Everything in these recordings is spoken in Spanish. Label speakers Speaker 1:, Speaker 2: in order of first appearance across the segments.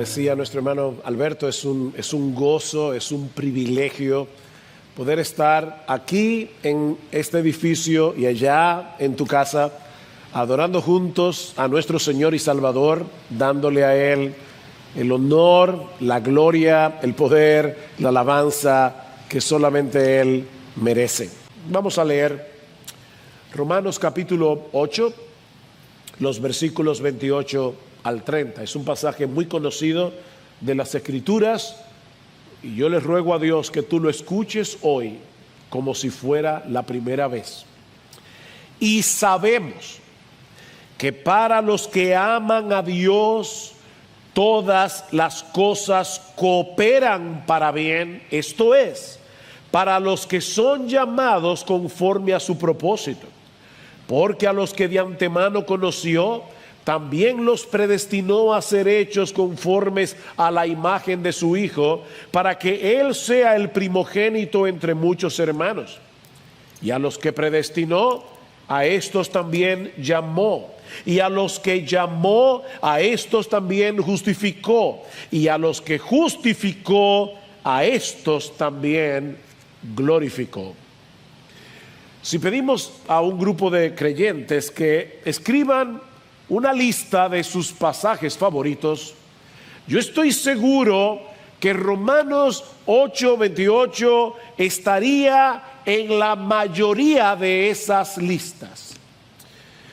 Speaker 1: decía nuestro hermano Alberto, es un gozo, es un privilegio poder estar aquí en este edificio y allá en tu casa, adorando juntos a nuestro Señor y Salvador, dándole a Él el honor, la gloria, el poder, la alabanza que solamente Él merece. Vamos a leer Romanos capítulo 8, los versículos 28 al 30. Es un pasaje muy conocido de las Escrituras y yo les ruego a Dios que tú lo escuches hoy como si fuera la primera vez. Y sabemos que para los que aman a Dios, todas las cosas cooperan para bien, esto es, para los que son llamados conforme a su propósito. Porque a los que de antemano conoció, también los predestinó a ser hechos conformes a la imagen de su Hijo, para que Él sea el primogénito entre muchos hermanos. Y a los que predestinó, a estos también llamó. Y a los que llamó, a estos también justificó. Y a los que justificó, a estos también glorificó. Si pedimos a un grupo de creyentes que escriban una lista de sus pasajes favoritos, yo estoy seguro que Romanos 8:28 estaría en la mayoría de esas listas.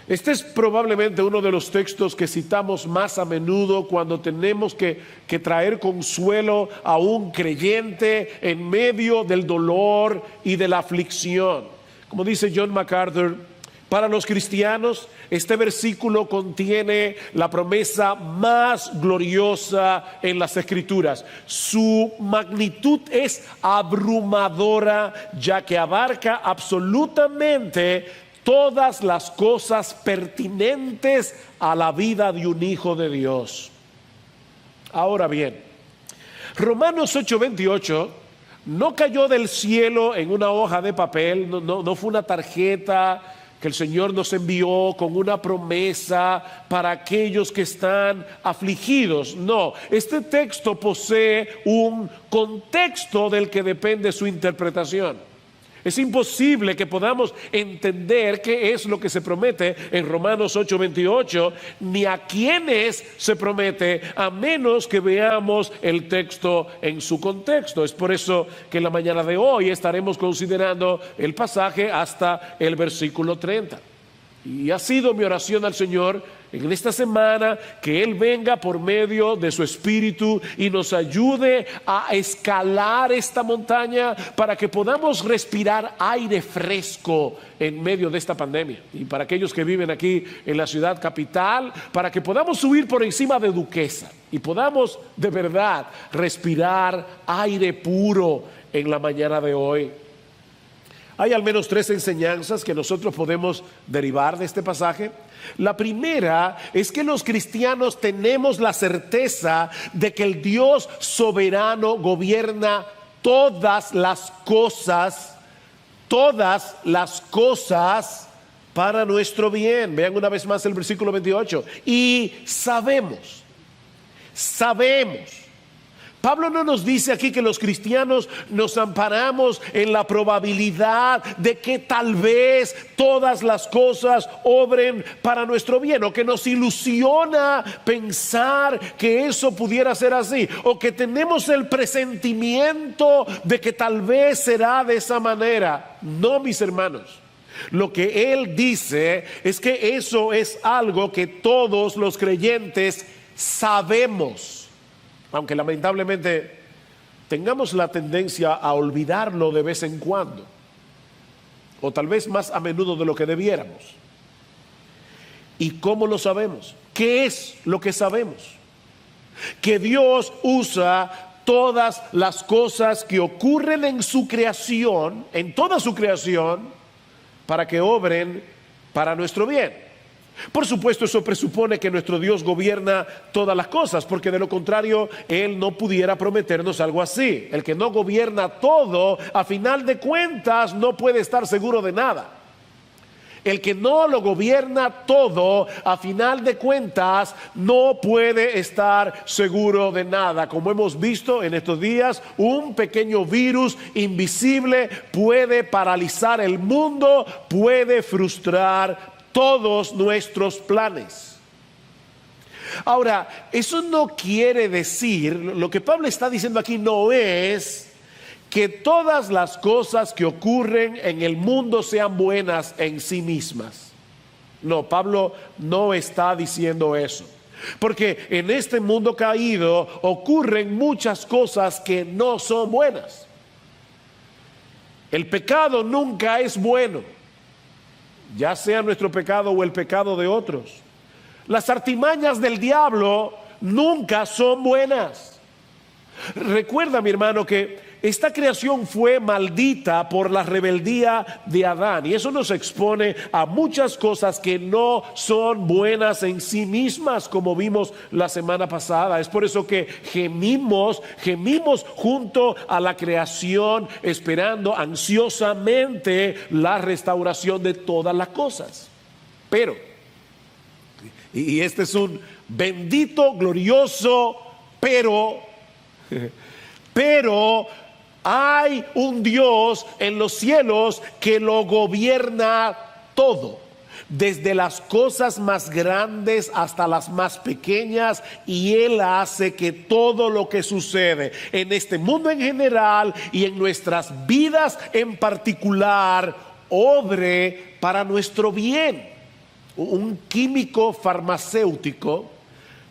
Speaker 1: Este es probablemente uno de los textos que citamos más a menudo cuando tenemos que traer consuelo a un creyente en medio del dolor y de la aflicción. Como dice John MacArthur, para los cristianos este versículo contiene la promesa más gloriosa en las Escrituras. Su magnitud es abrumadora, ya que abarca absolutamente todas las cosas pertinentes a la vida de un hijo de Dios. Ahora bien, Romanos 8:28 no cayó del cielo en una hoja de papel, no fue una tarjeta que el Señor nos envió con una promesa para aquellos que están afligidos. No, este texto posee un contexto del que depende su interpretación. Es imposible que podamos entender qué es lo que se promete en Romanos 8:28, ni a quiénes se promete, a menos que veamos el texto en su contexto. Es por eso que en la mañana de hoy estaremos considerando el pasaje hasta el versículo 30. Y ha sido mi oración al Señor en esta semana que Él venga por medio de su Espíritu y nos ayude a escalar esta montaña para que podamos respirar aire fresco en medio de esta pandemia. Y para aquellos que viven aquí en la ciudad capital, para que podamos subir por encima de Duquesa y podamos de verdad respirar aire puro en la mañana de hoy. Hay al menos 3 enseñanzas que nosotros podemos derivar de este pasaje. La primera es que los cristianos tenemos la certeza de que el Dios soberano gobierna todas las cosas para nuestro bien. Vean una vez más el versículo 28. Y sabemos. Pablo no nos dice aquí que los cristianos nos amparamos en la probabilidad de que tal vez todas las cosas obren para nuestro bien, o que nos ilusiona pensar que eso pudiera ser así, o que tenemos el presentimiento de que tal vez será de esa manera. No, mis hermanos. Lo que él dice es que eso es algo que todos los creyentes sabemos. Aunque lamentablemente tengamos la tendencia a olvidarlo de vez en cuando, o tal vez más a menudo de lo que debiéramos. ¿Y cómo lo sabemos? ¿Qué es lo que sabemos? Que Dios usa todas las cosas que ocurren en su creación, en toda su creación, para que obren para nuestro bien. Por supuesto, eso presupone que nuestro Dios gobierna todas las cosas, porque de lo contrario Él no pudiera prometernos algo así. El que no gobierna todo, a final de cuentas no puede estar seguro de nada. El que no lo gobierna todo, a final de cuentas, no puede estar seguro de nada. Como hemos visto en estos días, un pequeño virus invisible puede paralizar el mundo, puede frustrar todos nuestros planes. Ahora, eso no quiere decir, lo que Pablo está diciendo aquí no es que todas las cosas que ocurren en el mundo sean buenas en sí mismas. No, Pablo no está diciendo eso. Porque en este mundo caído ocurren muchas cosas que no son buenas. El pecado nunca es bueno, ya sea nuestro pecado o el pecado de otros. Las artimañas del diablo nunca son buenas. Recuerda, mi hermano, que esta creación fue maldita por la rebeldía de Adán, y eso nos expone a muchas cosas que no son buenas en sí mismas, como vimos la semana pasada. Es por eso que gemimos junto a la creación, esperando ansiosamente la restauración de todas las cosas. Pero, y este es un bendito, glorioso pero hay un Dios en los cielos que lo gobierna todo, desde las cosas más grandes hasta las más pequeñas, y Él hace que todo lo que sucede en este mundo en general y en nuestras vidas en particular obre para nuestro bien. Un químico farmacéutico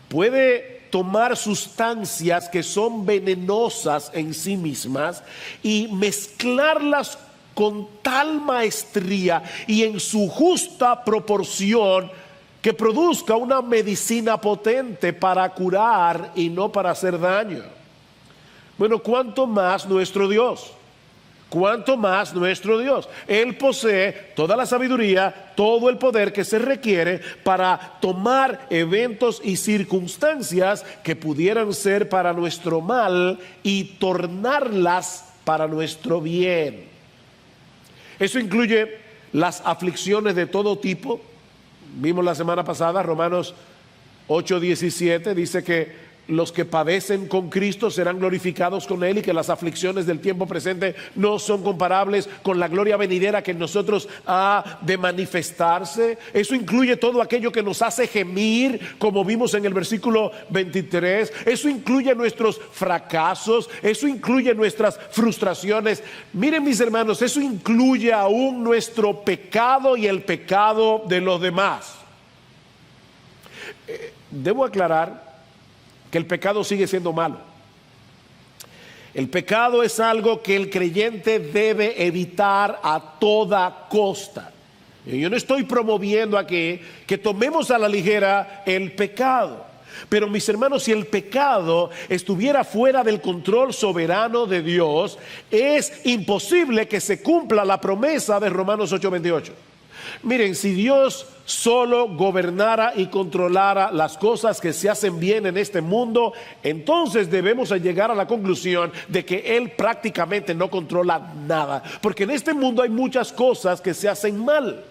Speaker 1: puede tomar sustancias que son venenosas en sí mismas y mezclarlas con tal maestría y en su justa proporción que produzca una medicina potente para curar y no para hacer daño. Bueno, ¿cuánto más nuestro Dios? ¿Cuánto más nuestro Dios? Él posee toda la sabiduría, todo el poder que se requiere para tomar eventos y circunstancias que pudieran ser para nuestro mal y tornarlas para nuestro bien. Eso incluye las aflicciones de todo tipo. Vimos la semana pasada, Romanos 8:17, dice que los que padecen con Cristo serán glorificados con Él, y que las aflicciones del tiempo presente no son comparables con la gloria venidera que en nosotros ha de manifestarse. Eso incluye todo aquello que nos hace gemir, como vimos en el versículo 23. Eso incluye nuestros fracasos, eso incluye nuestras frustraciones. Miren, mis hermanos, eso incluye aún nuestro pecado y el pecado de los demás. Debo aclarar que el pecado sigue siendo malo. El pecado es algo que el creyente debe evitar a toda costa. Yo no estoy promoviendo aquí que tomemos a la ligera el pecado. Pero, mis hermanos, si el pecado estuviera fuera del control soberano de Dios, es imposible que se cumpla la promesa de Romanos 8:28. Miren, si Dios solo gobernara y controlara las cosas que se hacen bien en este mundo, entonces debemos llegar a la conclusión de que Él prácticamente no controla nada, porque en este mundo hay muchas cosas que se hacen mal,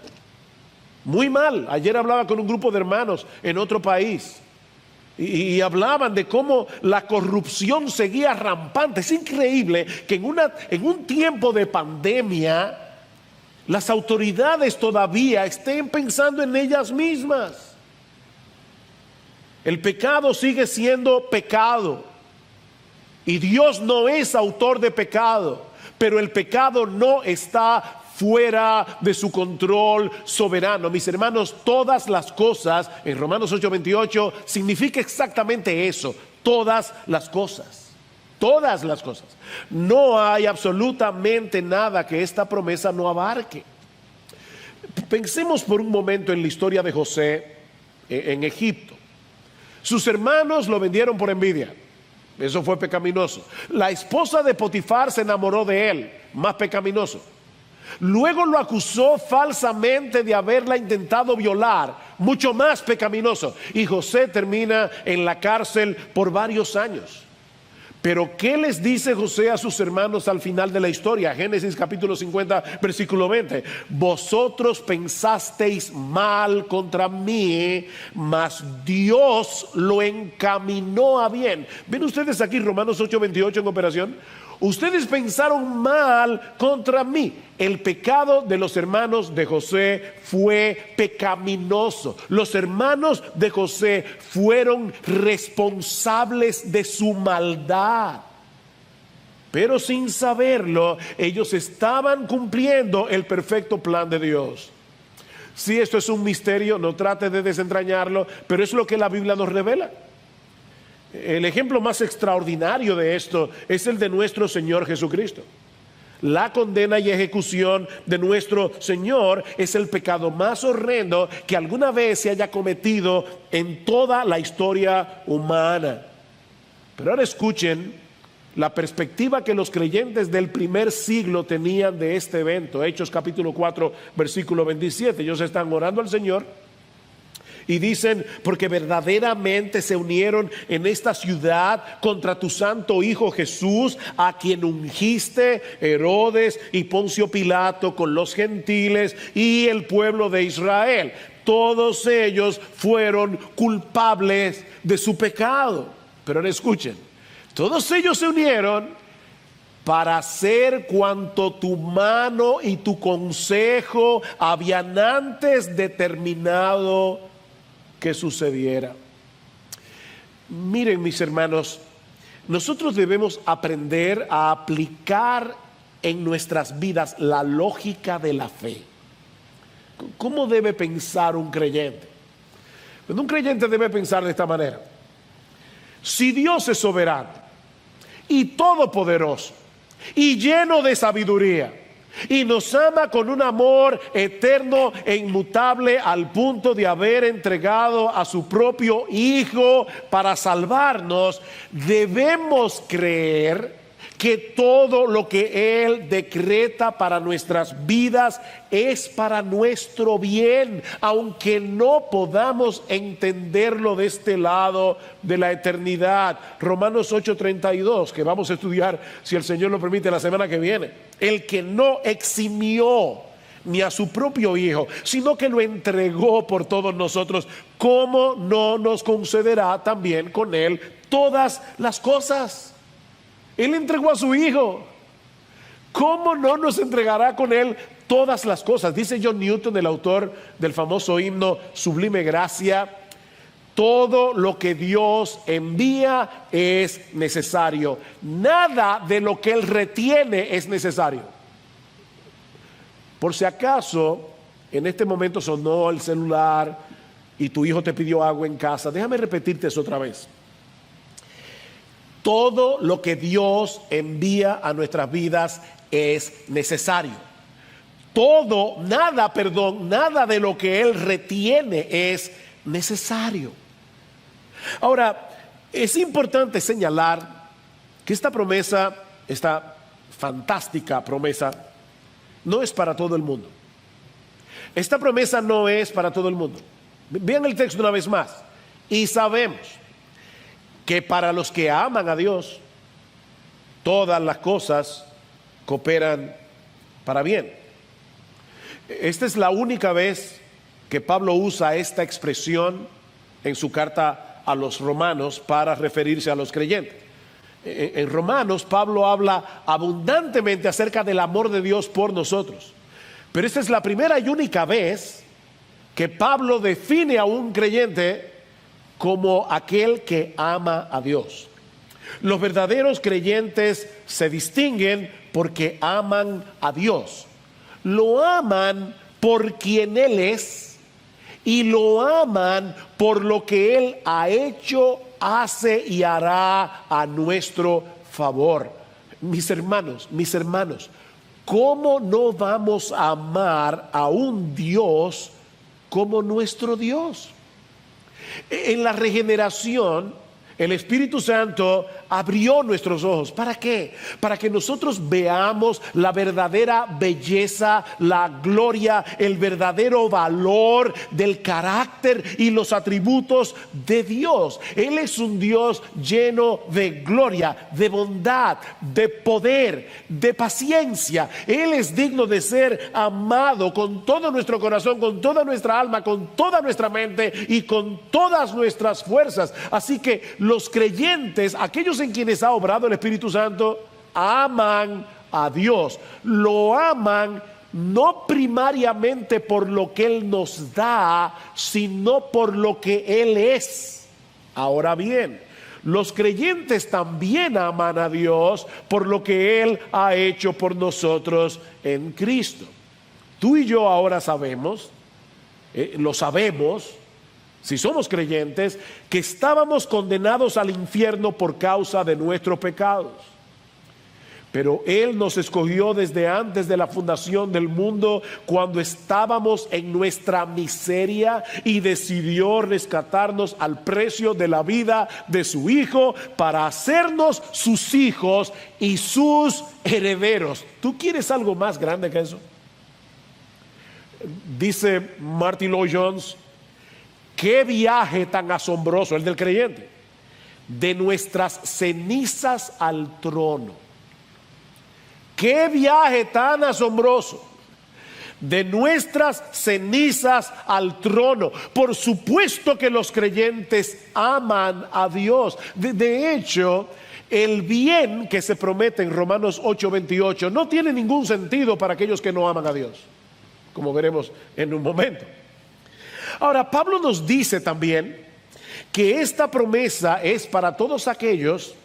Speaker 1: muy mal. Ayer hablaba con un grupo de hermanos en otro país y hablaban de cómo la corrupción seguía rampante. Es increíble que en un tiempo de pandemia las autoridades todavía estén pensando en ellas mismas. El pecado sigue siendo pecado y Dios no es autor de pecado, pero el pecado no está fuera de su control soberano. Mis hermanos, todas las cosas en Romanos 8:28 significa exactamente eso: todas las cosas. Todas las cosas. No hay absolutamente nada que esta promesa no abarque. Pensemos por un momento en la historia de José en Egipto. Sus hermanos lo vendieron por envidia. Eso fue pecaminoso. La esposa de Potifar se enamoró de él, más pecaminoso. Luego lo acusó falsamente de haberla intentado violar, mucho más pecaminoso. Y José termina en la cárcel por varios años. Pero ¿qué les dice José a sus hermanos al final de la historia? Génesis capítulo 50, versículo 20. Vosotros pensasteis mal contra mí, mas Dios lo encaminó a bien. ¿Ven ustedes aquí Romanos 8:28 en operación? Ustedes pensaron mal contra mí. El pecado de los hermanos de José fue pecaminoso. Los hermanos de José fueron responsables de su maldad. Pero sin saberlo, ellos estaban cumpliendo el perfecto plan de Dios. Si esto es un misterio, no trate de desentrañarlo, pero es lo que la Biblia nos revela. El ejemplo más extraordinario de esto es el de nuestro Señor Jesucristo. La condena y ejecución de nuestro Señor es el pecado más horrendo que alguna vez se haya cometido en toda la historia humana. Pero ahora escuchen la perspectiva que los creyentes del primer siglo tenían de este evento. Hechos capítulo 4, versículo 27. Ellos están orando al Señor y dicen: porque verdaderamente se unieron en esta ciudad contra tu santo Hijo Jesús, a quien ungiste Herodes y Poncio Pilato con los gentiles y el pueblo de Israel. Todos ellos fueron culpables de su pecado. Pero ahora escuchen, todos ellos se unieron para hacer cuanto tu mano y tu consejo habían antes determinado que sucediera. Miren, mis hermanos, nosotros debemos aprender a aplicar en nuestras vidas la lógica de la fe. ¿Cómo debe pensar un creyente? Bueno, un creyente debe pensar de esta manera: si Dios es soberano y todopoderoso y lleno de sabiduría, y nos ama con un amor eterno e inmutable al punto de haber entregado a su propio Hijo para salvarnos, debemos creer que todo lo que Él decreta para nuestras vidas es para nuestro bien, aunque no podamos entenderlo de este lado de la eternidad. Romanos 8:32, que vamos a estudiar, si el Señor lo permite, la semana que viene. El que no eximió ni a su propio Hijo, sino que lo entregó por todos nosotros, ¿cómo no nos concederá también con Él todas las cosas? Él entregó a su Hijo. ¿Cómo no nos entregará con Él todas las cosas? Dice John Newton, el autor del famoso himno Sublime Gracia: todo lo que Dios envía es necesario. Nada de lo que Él retiene es necesario. Por si acaso en este momento sonó el celular y tu hijo te pidió agua en casa, déjame repetirte eso otra vez. Todo lo que Dios envía a nuestras vidas es necesario. Nada de lo que Él retiene es necesario. Ahora, es importante señalar que esta promesa, esta fantástica promesa, no es para todo el mundo. Esta promesa no es para todo el mundo. Vean el texto una vez más. Y sabemos que para los que aman a Dios, todas las cosas cooperan para bien. Esta es la única vez que Pablo usa esta expresión en su carta a los romanos para referirse a los creyentes. En Romanos, Pablo habla abundantemente acerca del amor de Dios por nosotros. Pero esta es la primera y única vez que Pablo define a un creyente como aquel que ama a Dios. Los verdaderos creyentes se distinguen porque aman a Dios. Lo aman por quien Él es y lo aman por lo que Él ha hecho, hace y hará a nuestro favor. Mis hermanos, ¿cómo no vamos a amar a un Dios como nuestro Dios? En la regeneración, el Espíritu Santo abrió nuestros ojos. ¿Para qué? Para que nosotros veamos la verdadera belleza, la gloria, el verdadero valor del carácter y los atributos de Dios. Él es un Dios lleno de gloria, de bondad, de poder, de paciencia. Él es digno de ser amado con todo nuestro corazón, con toda nuestra alma, con toda nuestra mente y con todas nuestras fuerzas. Así que los creyentes, aquellos en quienes ha obrado el Espíritu Santo, aman a Dios. Lo aman no primariamente por lo que Él nos da, sino por lo que Él es. Ahora bien, los creyentes también aman a Dios por lo que Él ha hecho por nosotros en Cristo. Tú y yo ahora sabemos, lo sabemos, si somos creyentes, que estábamos condenados al infierno por causa de nuestros pecados. Pero Él nos escogió desde antes de la fundación del mundo, cuando estábamos en nuestra miseria, y decidió rescatarnos al precio de la vida de su Hijo para hacernos sus hijos y sus herederos. ¿Tú quieres algo más grande que eso? Dice Martin Lloyd-Jones: qué viaje tan asombroso el del creyente, de nuestras cenizas al trono. Qué viaje tan asombroso, de nuestras cenizas al trono. Por supuesto que los creyentes aman a Dios. De hecho, el bien que se promete en Romanos 8:28 no tiene ningún sentido para aquellos que no aman a Dios, como veremos en un momento. Ahora, Pablo nos dice también que esta promesa es para todos aquellos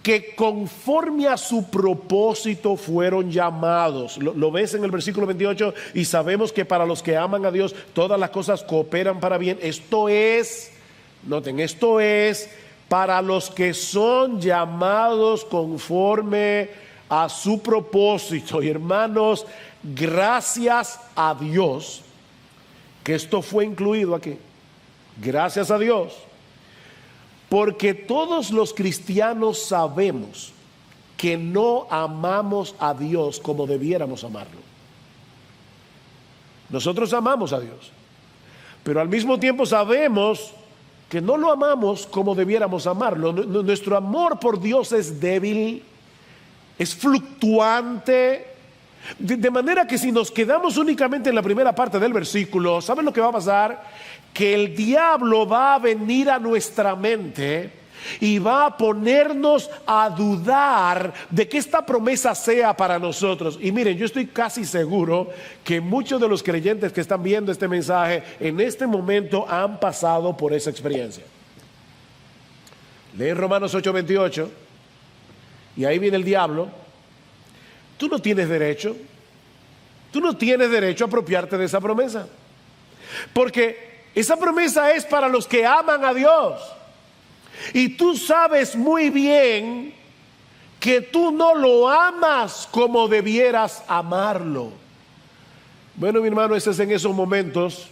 Speaker 1: que conforme a su propósito fueron llamados. Lo ves en el versículo 28, y sabemos que para los que aman a Dios todas las cosas cooperan para bien. Esto es, noten, esto es para los que son llamados conforme a su propósito. Y hermanos, gracias a Dios que esto fue incluido aquí. Gracias a Dios. Porque todos los cristianos sabemos que no amamos a Dios como debiéramos amarlo. Nosotros amamos a Dios, pero al mismo tiempo sabemos que no lo amamos como debiéramos amarlo. Nuestro amor por Dios es débil, es fluctuante, de manera que si nos quedamos únicamente en la primera parte del versículo, ¿saben lo que va a pasar? Que el diablo va a venir a nuestra mente y va a ponernos a dudar de que esta promesa sea para nosotros. Y miren, yo estoy casi seguro que muchos de los creyentes que están viendo este mensaje en este momento han pasado por esa experiencia. Leen Romanos 8:28 y ahí viene el diablo. Tú no tienes derecho a apropiarte de esa promesa, porque esa promesa es para los que aman a Dios. Y tú sabes muy bien que tú no lo amas como debieras amarlo. Bueno, mi hermano, ese es en esos momentos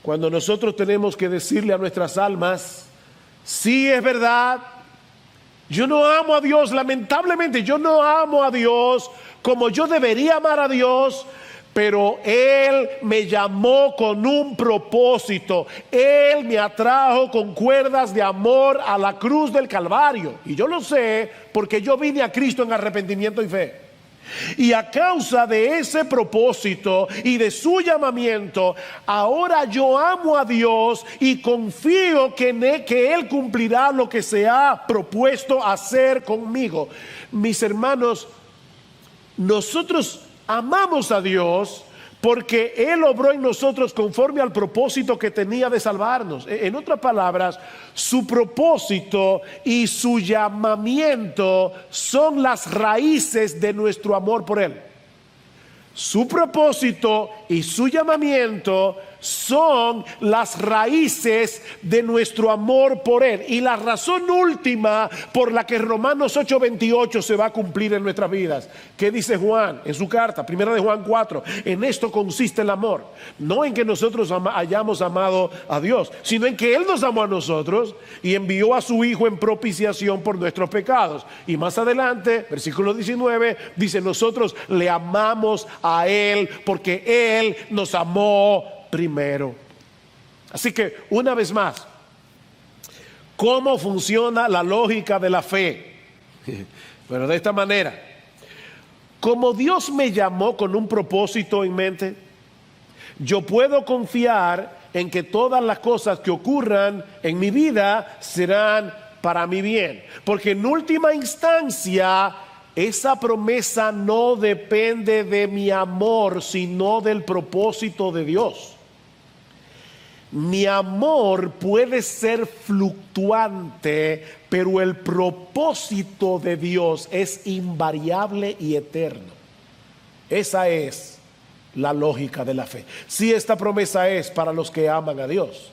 Speaker 1: cuando nosotros tenemos que decirle a nuestras almas: sí, es verdad, yo no amo a Dios, lamentablemente yo no amo a Dios como yo debería amar a Dios, pero Él me llamó con un propósito. Él me atrajo con cuerdas de amor a la cruz del Calvario. Y yo lo sé porque yo vine a Cristo en arrepentimiento y fe. Y a causa de ese propósito y de su llamamiento, ahora yo amo a Dios y confío que Él cumplirá lo que se ha propuesto hacer conmigo. Mis hermanos, nosotros amamos a Dios porque Él obró en nosotros conforme al propósito que tenía de salvarnos. En otras palabras, su propósito y su llamamiento son las raíces de nuestro amor por Él. Su propósito y su llamamiento son las raíces de nuestro amor por Él. Y la razón última por la que Romanos 8:28 se va a cumplir en nuestras vidas. ¿Qué dice Juan en su carta? Primera de Juan 4. En esto consiste el amor. No en que nosotros hayamos amado a Dios, sino en que Él nos amó a nosotros y envió a su Hijo en propiciación por nuestros pecados. Y más adelante, versículo 19, dice: nosotros le amamos a Él porque Él nos amó primero. Así que, una vez más, ¿cómo funciona la lógica de la fe? Bueno, de esta manera: como Dios me llamó con un propósito en mente, yo puedo confiar en que todas las cosas que ocurran en mi vida serán para mi bien, porque en última instancia esa promesa no depende de mi amor, sino del propósito de Dios. Mi amor puede ser fluctuante, pero el propósito de Dios es invariable y eterno. Esa es la lógica de la fe. Sí, esta promesa es para los que aman a Dios,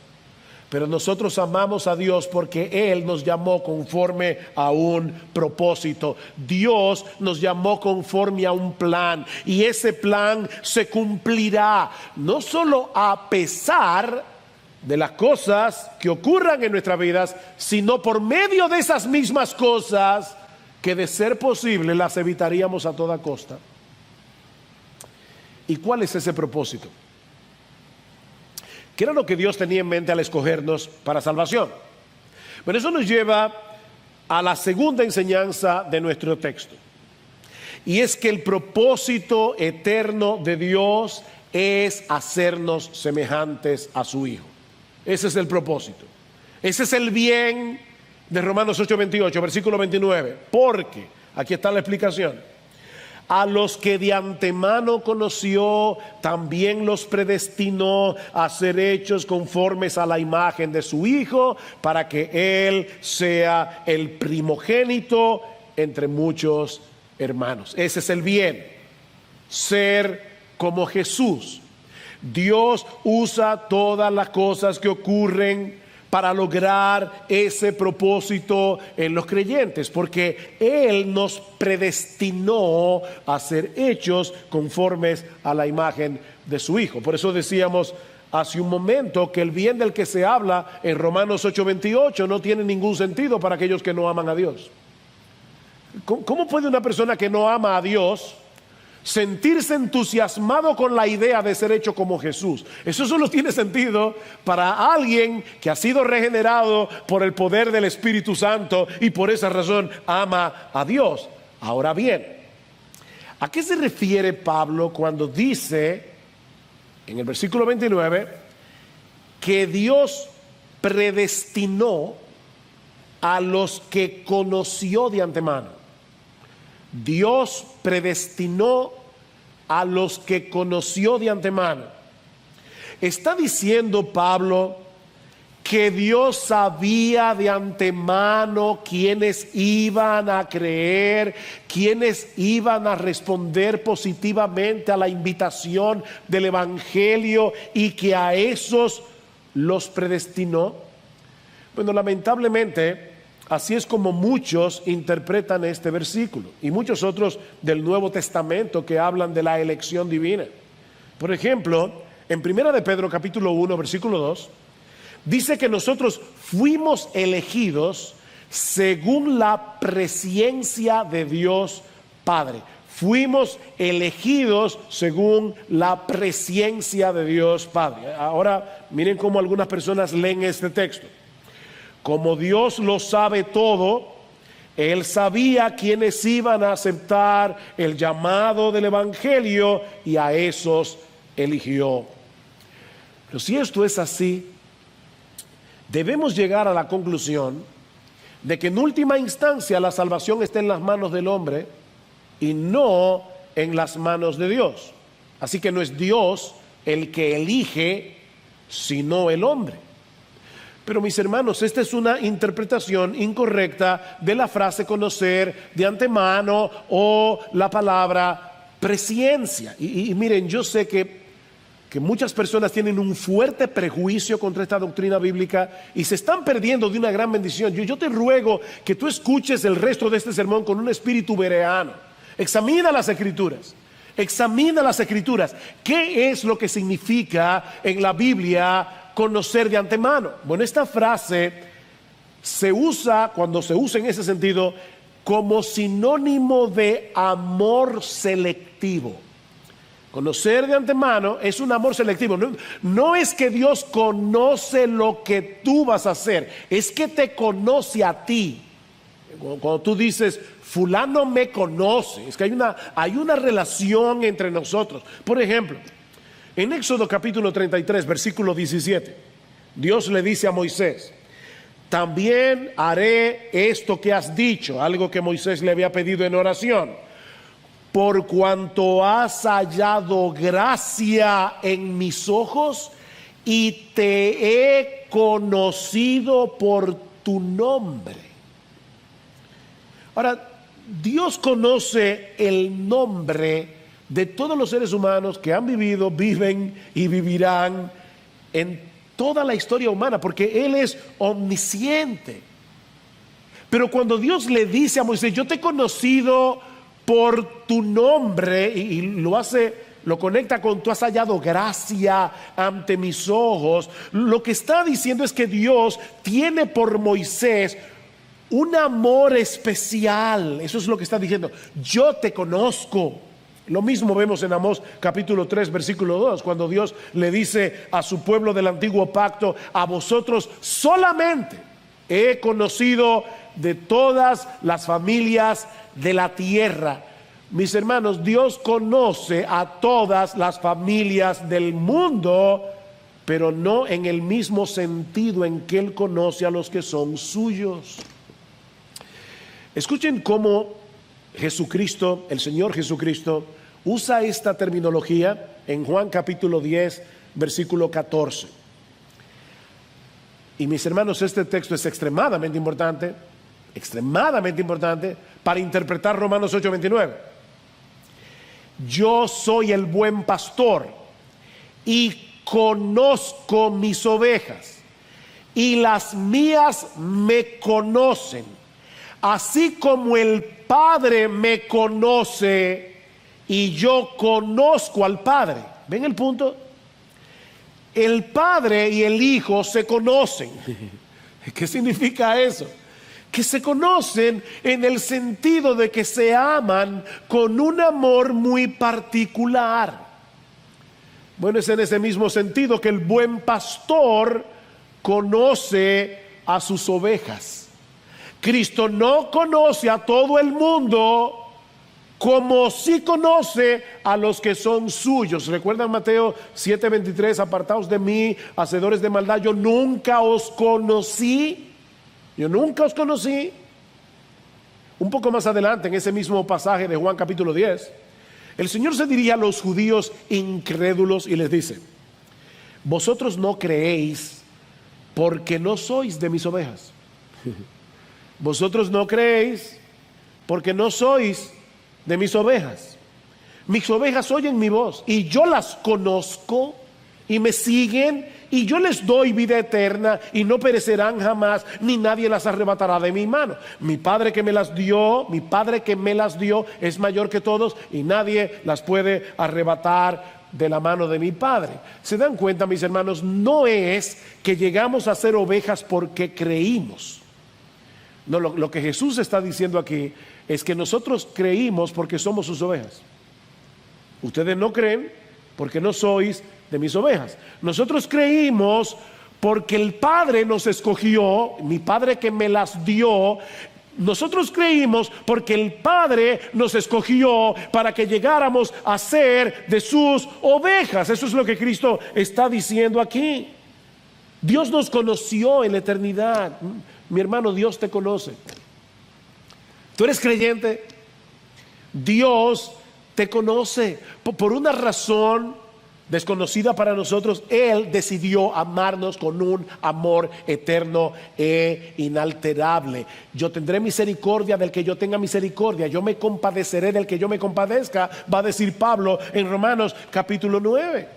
Speaker 1: pero nosotros amamos a Dios porque Él nos llamó conforme a un propósito. Dios nos llamó conforme a un plan, y ese plan se cumplirá no solo a pesar de las cosas que ocurran en nuestras vidas, sino por medio de esas mismas cosas que, de ser posible, las evitaríamos a toda costa. ¿Y cuál es ese propósito? ¿Qué era lo que Dios tenía en mente al escogernos para salvación? Bueno, eso nos lleva a la segunda enseñanza de nuestro texto. Y es que el propósito eterno de Dios es hacernos semejantes a su Hijo. Ese es el propósito. Ese es el bien de Romanos 8:28, versículo 29. Porque, aquí está la explicación: a los que de antemano conoció, también los predestinó a ser hechos conformes a la imagen de su Hijo, para que Él sea el primogénito entre muchos hermanos. Ese es el bien, ser como Jesús. Dios usa todas las cosas que ocurren para lograr ese propósito en los creyentes, porque Él nos predestinó a ser hechos conformes a la imagen de su Hijo. Por eso decíamos hace un momento que el bien del que se habla en Romanos 8:28 no tiene ningún sentido para aquellos que no aman a Dios. ¿Cómo puede una persona que no ama a Dios sentirse entusiasmado con la idea de ser hecho como Jesús? Eso solo tiene sentido para alguien que ha sido regenerado por el poder del Espíritu Santo y por esa razón ama a Dios. Ahora bien, ¿a qué se refiere Pablo cuando dice en el versículo 29 que Dios predestinó a los que conoció de antemano? Dios predestinó a los que conoció de antemano. ¿Está diciendo Pablo que Dios sabía de antemano quiénes iban a creer, quiénes iban a responder positivamente a la invitación del Evangelio y que a esos los predestinó? Bueno, lamentablemente, así es como muchos interpretan este versículo y muchos otros del Nuevo Testamento que hablan de la elección divina. Por ejemplo, en Primera de Pedro capítulo 1 versículo 2 dice que nosotros fuimos elegidos según la presciencia de Dios Padre. Fuimos elegidos según la presciencia de Dios Padre. Ahora miren cómo algunas personas leen este texto. Como Dios lo sabe todo, Él sabía quiénes iban a aceptar el llamado del Evangelio y a esos eligió. Pero si esto es así, debemos llegar a la conclusión de que en última instancia la salvación está en las manos del hombre y no en las manos de Dios. Así que no es Dios el que elige, sino el hombre. Pero mis hermanos, esta es una interpretación incorrecta de la frase conocer de antemano o la palabra presciencia. Y miren, yo sé que que muchas personas tienen un fuerte prejuicio contra esta doctrina bíblica y se están perdiendo de una gran bendición. Yo te ruego que tú escuches el resto de este sermón con un espíritu bereano. Examina las Escrituras. Examina las Escrituras. ¿Qué es lo que significa en la Biblia conocer de antemano? Bueno, esta frase se usa, cuando se usa en ese sentido, como sinónimo de amor selectivo. Conocer de antemano es un amor selectivo. No es que Dios conoce lo que tú vas a hacer, es que te conoce a ti. Cuando tú dices, fulano me conoce, es que hay una relación entre nosotros. Por ejemplo, en Éxodo capítulo 33, versículo 17, Dios le dice a Moisés: también haré esto que has dicho, algo que Moisés le había pedido en oración. Por cuanto has hallado gracia en mis ojos y te he conocido por tu nombre. Ahora, Dios conoce el nombre de todos los seres humanos que han vivido, viven y vivirán en toda la historia humana, porque Él es omnisciente. Pero cuando Dios le dice a Moisés: yo te he conocido por tu nombre, y lo conecta con tú has hallado gracia ante mis ojos, lo que está diciendo es que Dios tiene por Moisés un amor especial. Eso es lo que está diciendo: yo te conozco. Lo mismo vemos en Amós capítulo 3 versículo 2, cuando Dios le dice a su pueblo del antiguo pacto: a vosotros solamente he conocido de todas las familias de la tierra. Mis hermanos, Dios conoce a todas las familias del mundo, pero no en el mismo sentido en que Él conoce a los que son suyos. Escuchen cómo Jesucristo, el Señor Jesucristo, usa esta terminología en Juan capítulo 10, versículo 14. Y mis hermanos, este texto es extremadamente importante para interpretar Romanos 8:29. Yo soy el buen pastor y conozco mis ovejas, y las mías me conocen, así como el Padre me conoce y yo conozco al Padre. ¿Ven el punto? El Padre y el Hijo se conocen. ¿Qué significa eso? Que se conocen en el sentido de que se aman con un amor muy particular. Bueno, es en ese mismo sentido que el buen pastor conoce a sus ovejas. Cristo no conoce a todo el mundo como sí conoce a los que son suyos. ¿Recuerdan Mateo 7:23? Apartaos de mí, hacedores de maldad, yo nunca os conocí. Yo nunca os conocí. Un poco más adelante, en ese mismo pasaje de Juan capítulo 10, el Señor se dirige a los judíos incrédulos y les dice: vosotros no creéis porque no sois de mis ovejas. Vosotros no creéis porque no sois de mis ovejas. Mis ovejas oyen mi voz y yo las conozco y me siguen, y yo les doy vida eterna y no perecerán jamás, ni nadie las arrebatará de mi mano. Mi Padre que me las dio es mayor que todos, y nadie las puede arrebatar de la mano de mi Padre. ¿Se dan cuenta, mis hermanos? No es que llegamos a ser ovejas porque creímos. No, lo que Jesús está diciendo aquí es que nosotros creímos porque somos sus ovejas. Ustedes no creen porque no sois de mis ovejas. Nosotros creímos porque el Padre nos escogió, mi Padre que me las dio. Nosotros creímos porque el Padre nos escogió para que llegáramos a ser de sus ovejas. Eso es lo que Cristo está diciendo aquí. Dios nos conoció en la eternidad. Mi hermano, Dios te conoce. ¿Tú eres creyente? Dios te conoce. Por una razón desconocida para nosotros, Él decidió amarnos con un amor eterno e inalterable. Yo tendré misericordia del que yo tenga misericordia, yo me compadeceré del que yo me compadezca, va a decir Pablo en Romanos capítulo 9.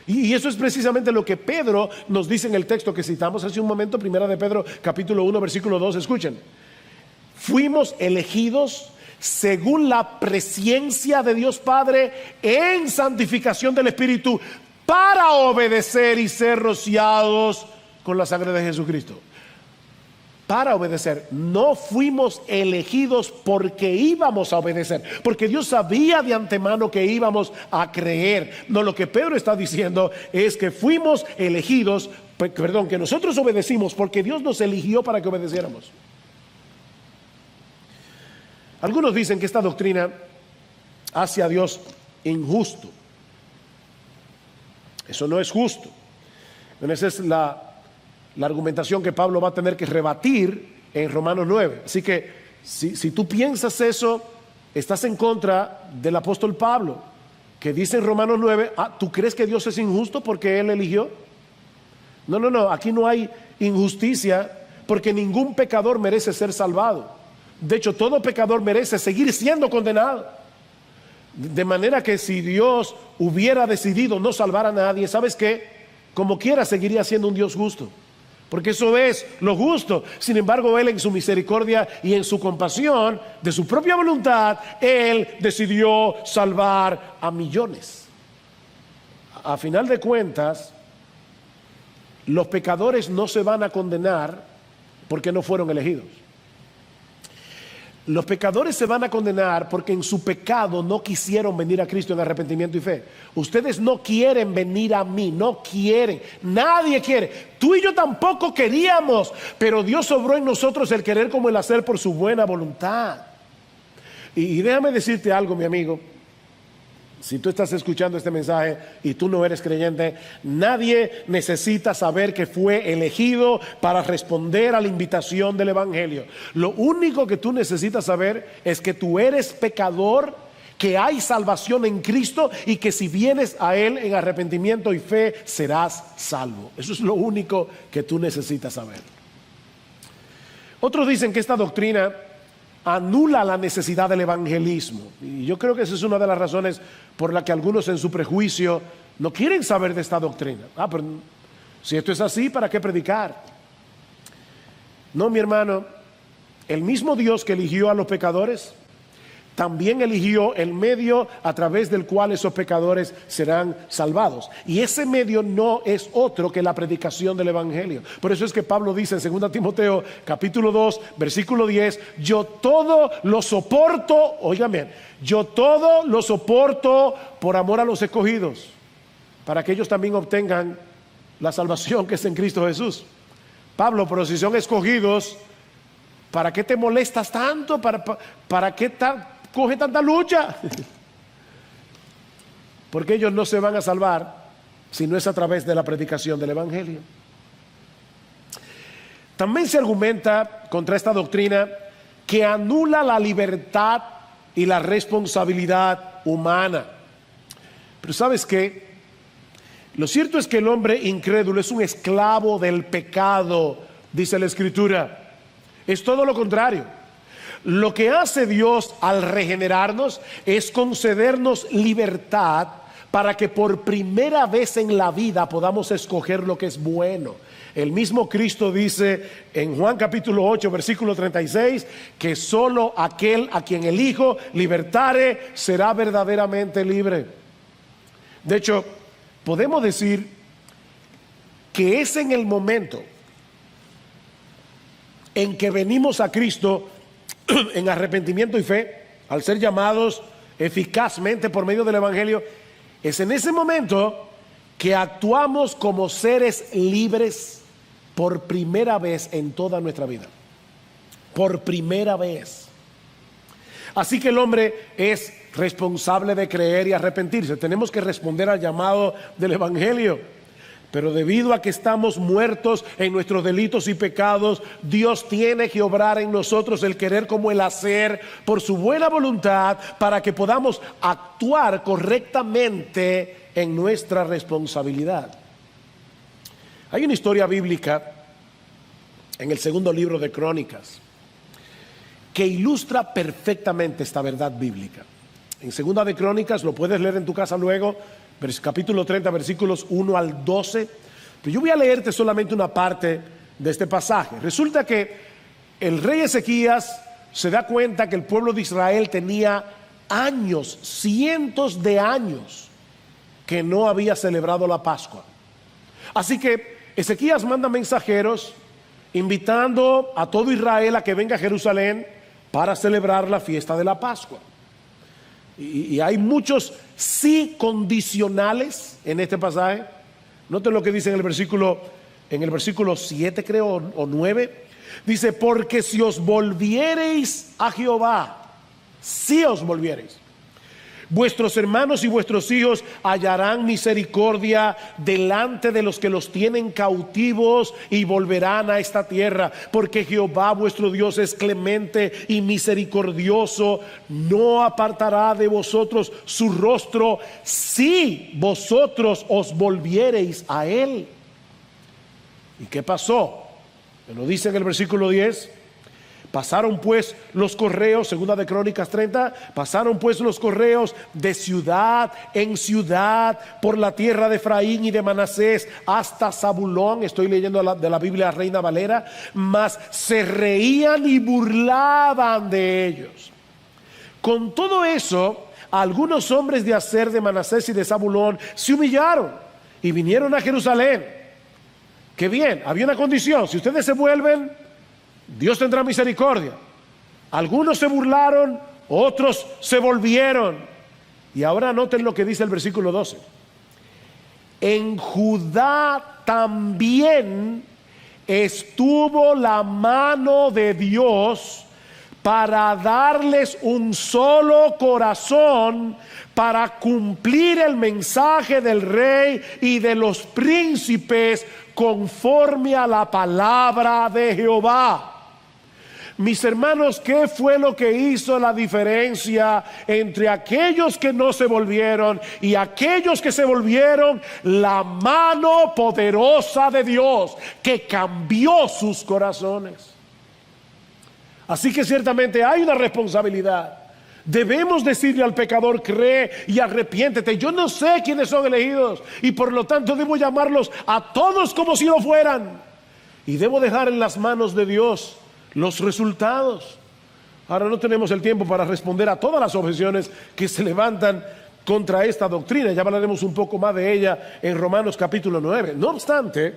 Speaker 1: Y eso es precisamente lo que Pedro nos dice en el texto que citamos hace un momento, primera de Pedro, capítulo 1, versículo 2. Escuchen: fuimos elegidos según la presciencia de Dios Padre en santificación del Espíritu, para obedecer y ser rociados con la sangre de Jesucristo. Para obedecer. No fuimos elegidos porque íbamos a obedecer, porque Dios sabía de antemano que íbamos a creer. No, lo que Pedro está diciendo es que fuimos elegidos, que nosotros obedecimos porque Dios nos eligió para que obedeciéramos. Algunos dicen que esta doctrina hace a Dios injusto. Eso no es justo. Bueno, esa es la argumentación que Pablo va a tener que rebatir en Romanos 9. Así que si tú piensas eso, estás en contra del apóstol Pablo, que dice en Romanos 9, ¿tú crees que Dios es injusto porque Él eligió? No, aquí no hay injusticia, porque ningún pecador merece ser salvado. De hecho, todo pecador merece seguir siendo condenado. De manera que si Dios hubiera decidido no salvar a nadie, ¿sabes qué? Como quiera seguiría siendo un Dios justo, porque eso es lo justo. Sin embargo, Él en su misericordia y en su compasión, de su propia voluntad, Él decidió salvar a millones. A final de cuentas, los pecadores no se van a condenar porque no fueron elegidos. Los pecadores se van a condenar porque en su pecado no quisieron venir a Cristo en arrepentimiento y fe. Ustedes no quieren venir a mí, no quieren, nadie quiere. Tú y yo tampoco queríamos, pero Dios obró en nosotros el querer como el hacer por su buena voluntad. Y déjame decirte algo, mi amigo. Si tú estás escuchando este mensaje y tú no eres creyente, nadie necesita saber que fue elegido para responder a la invitación del Evangelio. Lo único que tú necesitas saber es que tú eres pecador, que hay salvación en Cristo y que si vienes a Él en arrepentimiento y fe serás salvo. Eso es lo único que tú necesitas saber. Otros dicen que esta doctrina anula la necesidad del evangelismo, y yo creo que esa es una de las razones por la que algunos en su prejuicio no quieren saber de esta doctrina. Pero si esto es así, ¿para qué predicar? No, mi hermano, el mismo Dios que eligió a los pecadores también eligió el medio a través del cual esos pecadores serán salvados. Y ese medio no es otro que la predicación del Evangelio. Por eso es que Pablo dice en 2 Timoteo capítulo 2 versículo 10, yo todo lo soporto, oigan bien, yo todo lo soporto por amor a los escogidos, para que ellos también obtengan la salvación que es en Cristo Jesús. Pablo, pero si son escogidos, ¿para qué te molestas tanto? ¿Para qué coge tanta lucha? Porque ellos no se van a salvar si no es a través de la predicación del Evangelio. También se argumenta contra esta doctrina que anula la libertad y la responsabilidad humana. Pero ¿sabes qué? Lo cierto es que el hombre incrédulo es un esclavo del pecado, dice la Escritura. Es todo lo contrario. Lo que hace Dios al regenerarnos es concedernos libertad para que por primera vez en la vida podamos escoger lo que es bueno. El mismo Cristo dice en Juan capítulo 8 versículo 36 que solo aquel a quien el Hijo libertare será verdaderamente libre. De hecho, podemos decir que es en el momento en que venimos a Cristo en arrepentimiento y fe, al ser llamados eficazmente por medio del Evangelio, es en ese momento que actuamos como seres libres por primera vez en toda nuestra vida. Por primera vez. Así que el hombre es responsable de creer y arrepentirse. Tenemos que responder al llamado del Evangelio. Pero debido a que estamos muertos en nuestros delitos y pecados, Dios tiene que obrar en nosotros el querer como el hacer por su buena voluntad, para que podamos actuar correctamente en nuestra responsabilidad. Hay una historia bíblica en el segundo libro de Crónicas que ilustra perfectamente esta verdad bíblica. En segunda de Crónicas, lo puedes leer en tu casa luego, capítulo 30, versículos 1 al 12. Pero yo voy a leerte solamente una parte de este pasaje. Resulta que el rey Ezequías se da cuenta que el pueblo de Israel tenía años, cientos de años, que no había celebrado la Pascua. Así que Ezequías manda mensajeros invitando a todo Israel a que venga a Jerusalén para celebrar la fiesta de la Pascua. Y hay muchos sí condicionales en este pasaje. Noten lo que dice en el versículo 7, creo, o 9. Dice: porque si os volviereis a Jehová, si os volviereis, vuestros hermanos y vuestros hijos hallarán misericordia delante de los que los tienen cautivos y volverán a esta tierra, porque Jehová vuestro Dios es clemente y misericordioso, no apartará de vosotros su rostro si vosotros os volviereis a él. ¿Y qué pasó? Lo dice en el versículo 10. Pasaron pues los correos, segunda de Crónicas 30, pasaron pues los correos de ciudad en ciudad por la tierra de Efraín y de Manasés hasta Zabulón. Estoy leyendo de la Biblia Reina Valera. Mas se reían y burlaban de ellos. Con todo eso, algunos hombres de Aser, de Manasés y de Zabulón se humillaron y vinieron a Jerusalén. Qué bien, había una condición: si ustedes se vuelven, Dios tendrá misericordia. Algunos se burlaron, otros se volvieron. Y ahora noten lo que dice el versículo 12. En Judá también estuvo la mano de Dios para darles un solo corazón, para cumplir el mensaje del rey y de los príncipes conforme a la palabra de Jehová. Mis hermanos, ¿qué fue lo que hizo la diferencia entre aquellos que no se volvieron y aquellos que se volvieron? La mano poderosa de Dios que cambió sus corazones. Así que ciertamente hay una responsabilidad. Debemos decirle al pecador: cree y arrepiéntete. Yo no sé quiénes son elegidos y por lo tanto debo llamarlos a todos como si lo fueran. Y debo dejar en las manos de Dios los resultados. Ahora no tenemos el tiempo para responder a todas las objeciones que se levantan contra esta doctrina. Ya hablaremos un poco más de ella en Romanos capítulo 9. No obstante,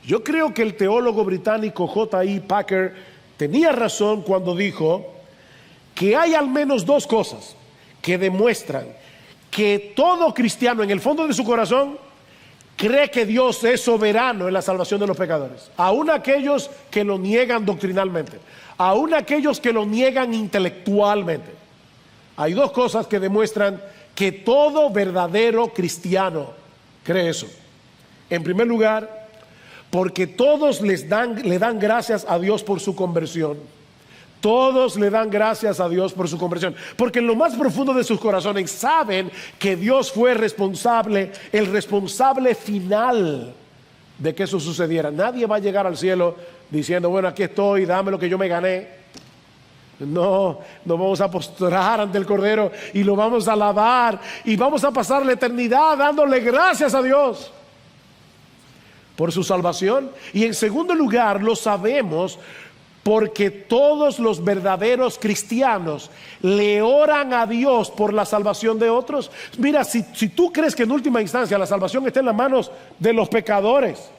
Speaker 1: yo creo que el teólogo británico J.I. Packer tenía razón cuando dijo que hay al menos dos cosas que demuestran que todo cristiano en el fondo de su corazón cree que Dios es soberano en la salvación de los pecadores, aún aquellos que lo niegan doctrinalmente, aún aquellos que lo niegan intelectualmente. Hay dos cosas que demuestran que todo verdadero cristiano cree eso. En primer lugar, porque todos le dan gracias a Dios por su conversión. Todos le dan gracias a Dios por su conversión, porque en lo más profundo de sus corazones saben que Dios fue el responsable final de que eso sucediera. Nadie va a llegar al cielo diciendo: bueno, aquí estoy, dame lo que yo me gané. No, nos vamos a postrar ante el Cordero y lo vamos a alabar y vamos a pasar la eternidad dándole gracias a Dios por su salvación. Y en segundo lugar, lo sabemos porque todos los verdaderos cristianos le oran a Dios por la salvación de otros. Mira, si tú crees que en última instancia la salvación está en las manos de los pecadores,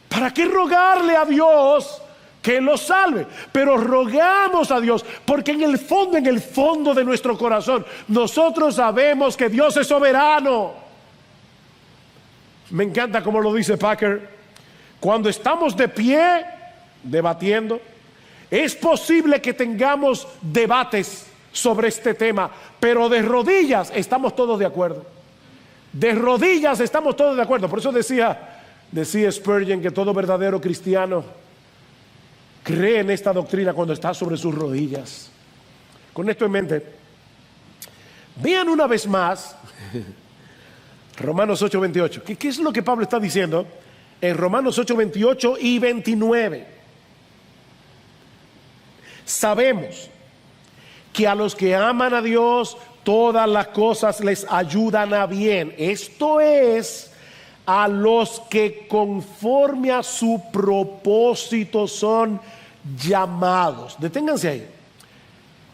Speaker 1: ¿para qué rogarle a Dios que los salve? Pero rogamos a Dios porque en el fondo de nuestro corazón nosotros sabemos que Dios es soberano. Me encanta como lo dice Packer: cuando estamos de pie debatiendo, es posible que tengamos debates sobre este tema, pero de rodillas estamos todos de acuerdo. De rodillas estamos todos de acuerdo. Por eso decía Spurgeon que todo verdadero cristiano cree en esta doctrina cuando está sobre sus rodillas. Con esto en mente, vean una vez más Romanos 8:28. ¿Qué es lo que Pablo está diciendo en Romanos 8:28 y 29? Sabemos que a los que aman a Dios todas las cosas les ayudan a bien. Esto es, a los que conforme a su propósito son llamados. Deténganse ahí.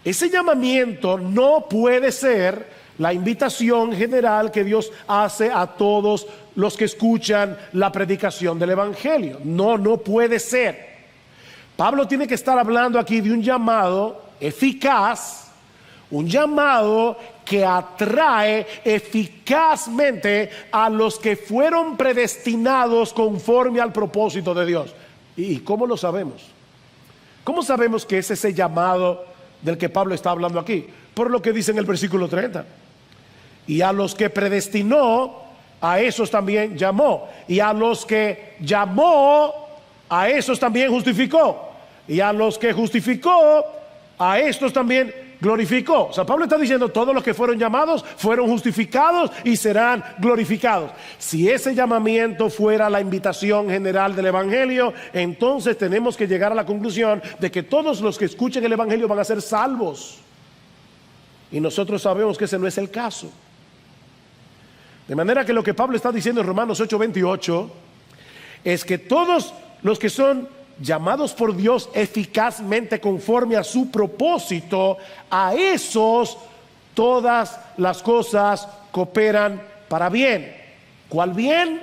Speaker 1: Ese llamamiento no puede ser la invitación general que Dios hace a todos los que escuchan la predicación del Evangelio. No puede ser. Pablo tiene que estar hablando aquí de un llamado eficaz, un llamado que atrae eficazmente a los que fueron predestinados conforme al propósito de Dios. ¿Y cómo lo sabemos? ¿Cómo sabemos que es ese llamado del que Pablo está hablando aquí? Por lo que dice en el versículo 30. Y a los que predestinó, a esos también llamó. Y a los que llamó, a esos también justificó. Y a los que justificó, a estos también glorificó. O sea, Pablo está diciendo, todos los que fueron llamados fueron justificados y serán glorificados. Si ese llamamiento fuera la invitación general del Evangelio, entonces tenemos que llegar a la conclusión de que todos los que escuchen el Evangelio van a ser salvos. Y nosotros sabemos que ese no es el caso. De manera que lo que Pablo está diciendo en Romanos 8:28 es que todos los que son llamados por Dios eficazmente conforme a su propósito, a esos todas las cosas cooperan para bien. ¿Cuál bien?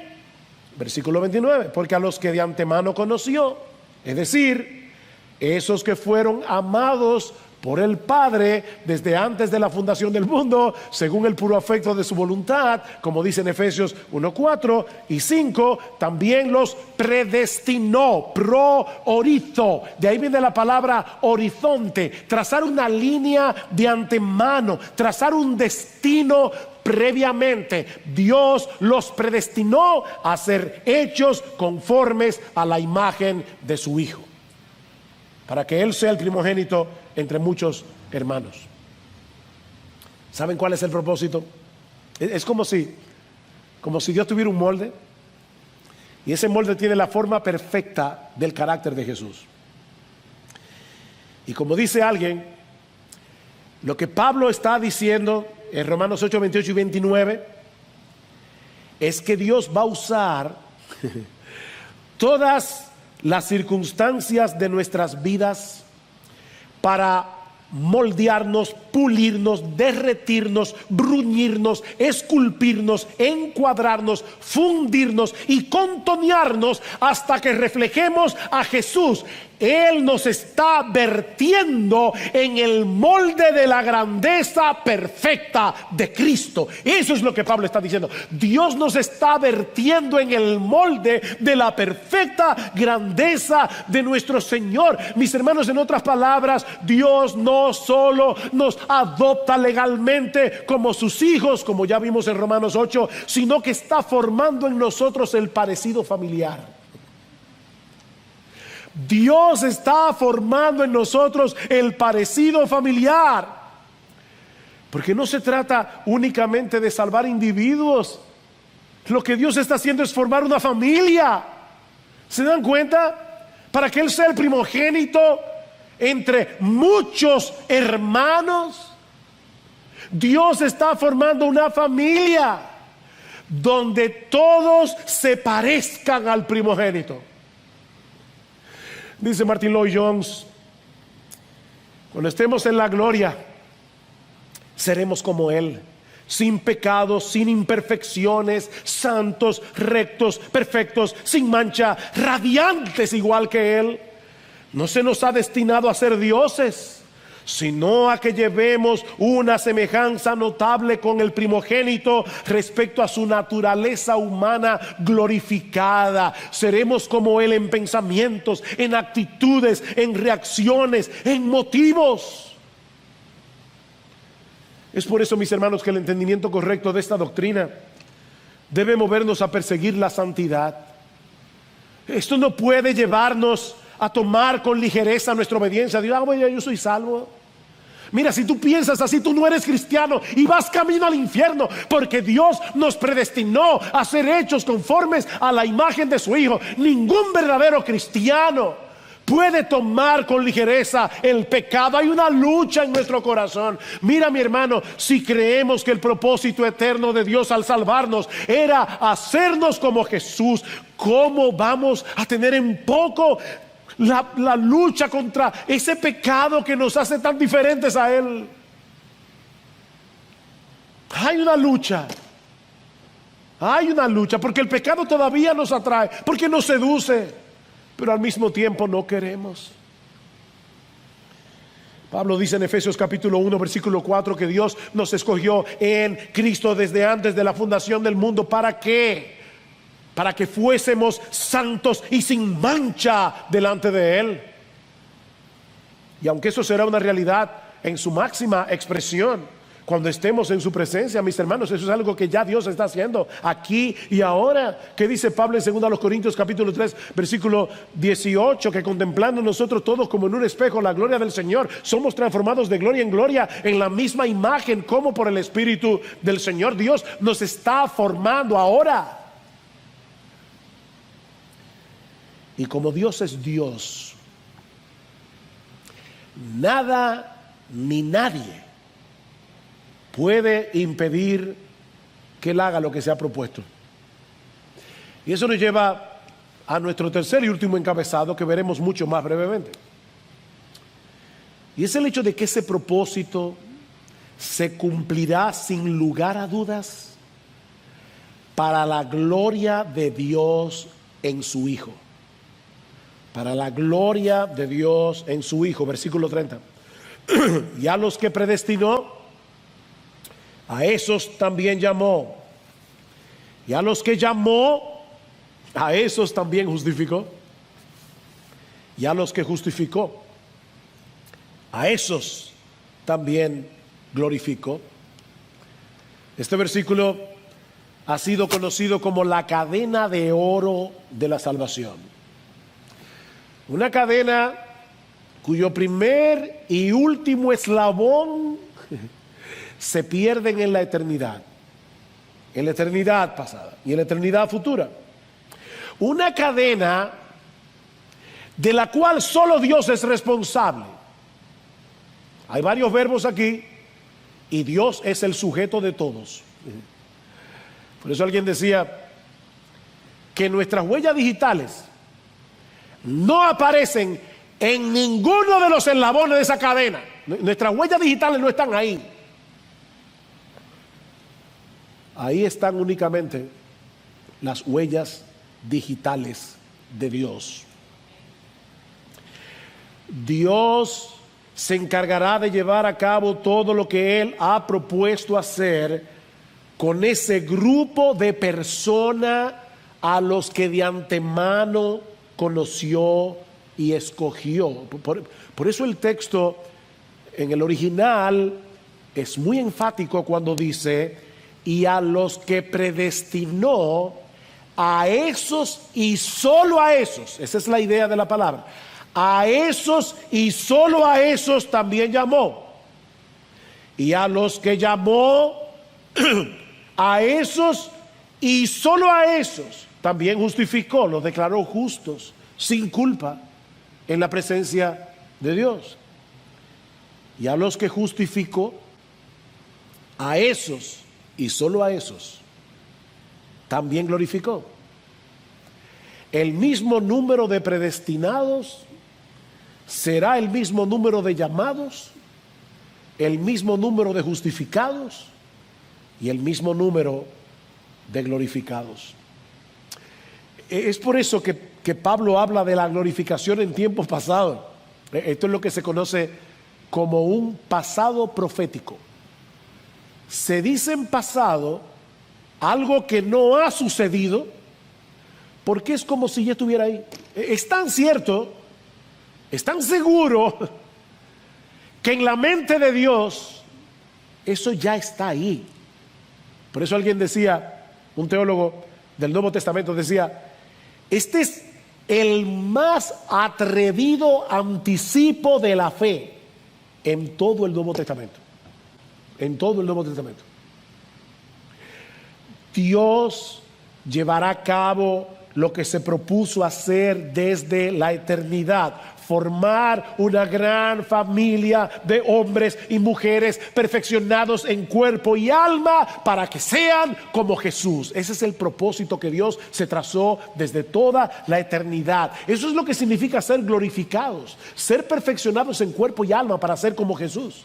Speaker 1: Versículo 29. Porque a los que de antemano conoció, es decir, esos que fueron amados por el Padre desde antes de la fundación del mundo, según el puro afecto de su voluntad, como dice en Efesios 1:4 y 5, también los predestinó, pro-orizo, de ahí viene la palabra horizonte, trazar una línea de antemano, trazar un destino previamente. Dios los predestinó a ser hechos conformes a la imagen de su Hijo, para que Él sea el primogénito entre muchos hermanos. ¿Saben cuál es el propósito? Es como si Dios tuviera un molde, y ese molde tiene la forma perfecta del carácter de Jesús. Y como dice alguien, lo que Pablo está diciendo en Romanos 8, 28 y 29 es que Dios va a usar todas las circunstancias de nuestras vidas para moldearnos, pulirnos, derretirnos, bruñirnos, esculpirnos, encuadrarnos, fundirnos y contonearnos hasta que reflejemos a Jesús. Él nos está vertiendo en el molde de la grandeza perfecta de Cristo. Eso es lo que Pablo está diciendo. Dios nos está vertiendo en el molde de la perfecta grandeza de nuestro Señor. Mis hermanos, en otras palabras, Dios no solo nos adopta legalmente como sus hijos, como ya vimos en Romanos 8, sino que está formando en nosotros el parecido familiar. Dios está formando en nosotros el parecido familiar, porque no se trata únicamente de salvar individuos. Lo que Dios está haciendo es formar una familia. ¿Se dan cuenta? Para que Él sea el primogénito entre muchos hermanos. Dios está formando una familia donde todos se parezcan al primogénito. Dice Martin Lloyd-Jones, cuando estemos en la gloria, seremos como Él, sin pecados, sin imperfecciones, santos, rectos, perfectos, sin mancha, radiantes igual que Él. No se nos ha destinado a ser dioses, sino a que llevemos una semejanza notable con el primogénito respecto a su naturaleza humana glorificada. Seremos como Él en pensamientos, en actitudes, en reacciones, en motivos. Es por eso, mis hermanos, que el entendimiento correcto de esta doctrina debe movernos a perseguir la santidad. Esto no puede llevarnos a tomar con ligereza nuestra obediencia a Dios. Bueno, yo soy salvo. Mira, si tú piensas así, tú no eres cristiano y vas camino al infierno, porque Dios nos predestinó a ser hechos conformes a la imagen de su Hijo. Ningún verdadero cristiano puede tomar con ligereza el pecado. Hay una lucha en nuestro corazón. Mira, mi hermano, si creemos que el propósito eterno de Dios al salvarnos era hacernos como Jesús, ¿cómo vamos a tener en poco la lucha contra ese pecado que nos hace tan diferentes a Él? Hay una lucha. Hay una lucha porque el pecado todavía nos atrae, porque nos seduce, pero al mismo tiempo no queremos. Pablo dice en Efesios capítulo 1 versículo 4 que Dios nos escogió en Cristo desde antes de la fundación del mundo. ¿Para qué? Para que fuésemos santos y sin mancha delante de Él. Y aunque eso será una realidad en su máxima expresión cuando estemos en su presencia, mis hermanos, eso es algo que ya Dios está haciendo aquí y ahora. ¿Qué dice Pablo en 2 Corintios capítulo 3 versículo 18? Que contemplando nosotros todos como en un espejo la gloria del Señor, somos transformados de gloria en gloria en la misma imagen como por el Espíritu del Señor. Dios nos está formando ahora. Y como Dios es Dios, nada ni nadie puede impedir que Él haga lo que se ha propuesto. Y eso nos lleva a nuestro tercer y último encabezado, que veremos mucho más brevemente. Y es el hecho de que ese propósito se cumplirá sin lugar a dudas para la gloria de Dios en su Hijo. Para la gloria de Dios en su Hijo. Versículo 30. Y a los que predestinó, a esos también llamó. Y a los que llamó, a esos también justificó. Y a los que justificó, a esos también glorificó. Este versículo ha sido conocido como la cadena de oro de la salvación. Una cadena cuyo primer y último eslabón se pierden en la eternidad pasada y en la eternidad futura. Una cadena de la cual solo Dios es responsable. Hay varios verbos aquí y Dios es el sujeto de todos. Por eso alguien decía que nuestras huellas digitales no aparecen en ninguno de los eslabones de esa cadena. Nuestras huellas digitales no están ahí. Ahí están únicamente las huellas digitales de Dios. Dios se encargará de llevar a cabo todo lo que Él ha propuesto hacer con ese grupo de personas a los que de antemano conoció y escogió. Por eso el texto en el original es muy enfático cuando dice: y a los que predestinó, a esos y solo a esos. Esa es la idea de la palabra. A esos y solo a esos también llamó. Y a los que llamó, a esos y solo a esos también justificó, los declaró justos, sin culpa, en la presencia de Dios. Y a los que justificó, a esos y solo a esos también glorificó. El mismo número de predestinados será el mismo número de llamados, el mismo número de justificados y el mismo número de glorificados. Es por eso que Pablo habla de la glorificación en tiempos pasados. Esto es lo que se conoce como un pasado profético. Se dice en pasado algo que no ha sucedido, porque es como si ya estuviera ahí. Es tan cierto, es tan seguro, que en la mente de Dios eso ya está ahí. Por eso alguien decía, un teólogo del Nuevo Testamento decía: este es el más atrevido anticipo de la fe en todo el Nuevo Testamento. En todo el Nuevo Testamento. Dios llevará a cabo lo que se propuso hacer desde la eternidad. formar una gran familia de hombres y mujeres perfeccionados en cuerpo y alma para que sean como Jesús. Ese es el propósito que Dios se trazó desde toda la eternidad. Eso es lo que significa ser glorificados, ser perfeccionados en cuerpo y alma para ser como Jesús.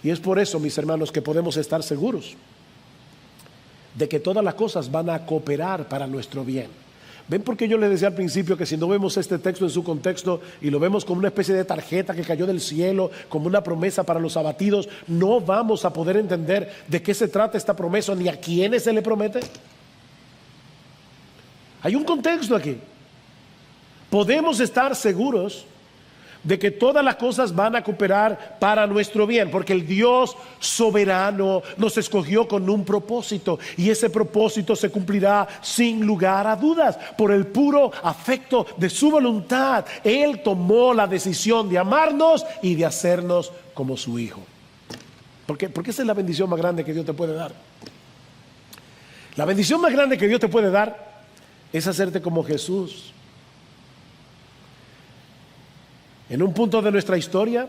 Speaker 1: Y es por eso, mis hermanos, que podemos estar seguros de que todas las cosas van a cooperar para nuestro bien. ¿Ven por qué yo les decía al principio que si no vemos este texto en su contexto y lo vemos como una especie de tarjeta que cayó del cielo, como una promesa para los abatidos, no vamos a poder entender de qué se trata esta promesa ni a quiénes se le promete? Hay un contexto aquí. Podemos estar seguros de que todas las cosas van a cooperar para nuestro bien, porque el Dios soberano nos escogió con un propósito, y ese propósito se cumplirá sin lugar a dudas. Por el puro afecto de su voluntad, Él tomó la decisión de amarnos y de hacernos como su hijo. Porque esa es la bendición más grande que Dios te puede dar. La bendición más grande que Dios te puede dar es hacerte como Jesús. En un punto de nuestra historia,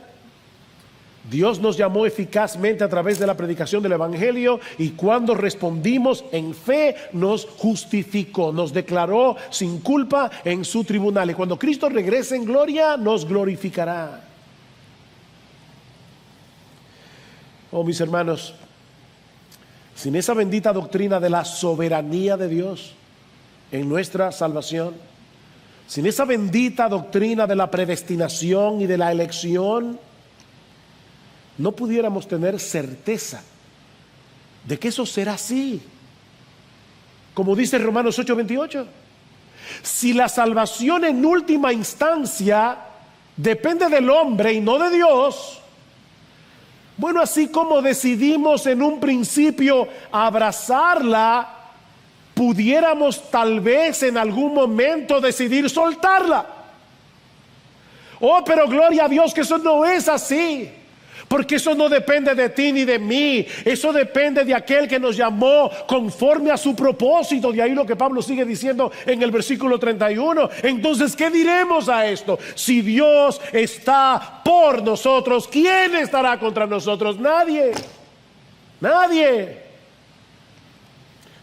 Speaker 1: Dios nos llamó eficazmente a través de la predicación del Evangelio, y cuando respondimos en fe nos justificó, nos declaró sin culpa en su tribunal, y cuando Cristo regrese en gloria nos glorificará. Oh, mis hermanos, sin esa bendita doctrina de la soberanía de Dios en nuestra salvación, sin esa bendita doctrina de la predestinación y de la elección, no pudiéramos tener certeza de que eso será así. Como dice Romanos 8:28, si la salvación en última instancia depende del hombre y no de Dios, bueno, así como decidimos en un principio abrazarla, pudiéramos tal vez en algún momento decidir soltarla. Oh, pero gloria a Dios que eso no es así, porque eso no depende de ti ni de mí. Eso depende de aquel que nos llamó conforme a su propósito. De ahí lo que Pablo sigue diciendo en el versículo 31. Entonces, ¿qué diremos a esto? Si Dios está por nosotros, ¿quién estará contra nosotros? Nadie. Nadie.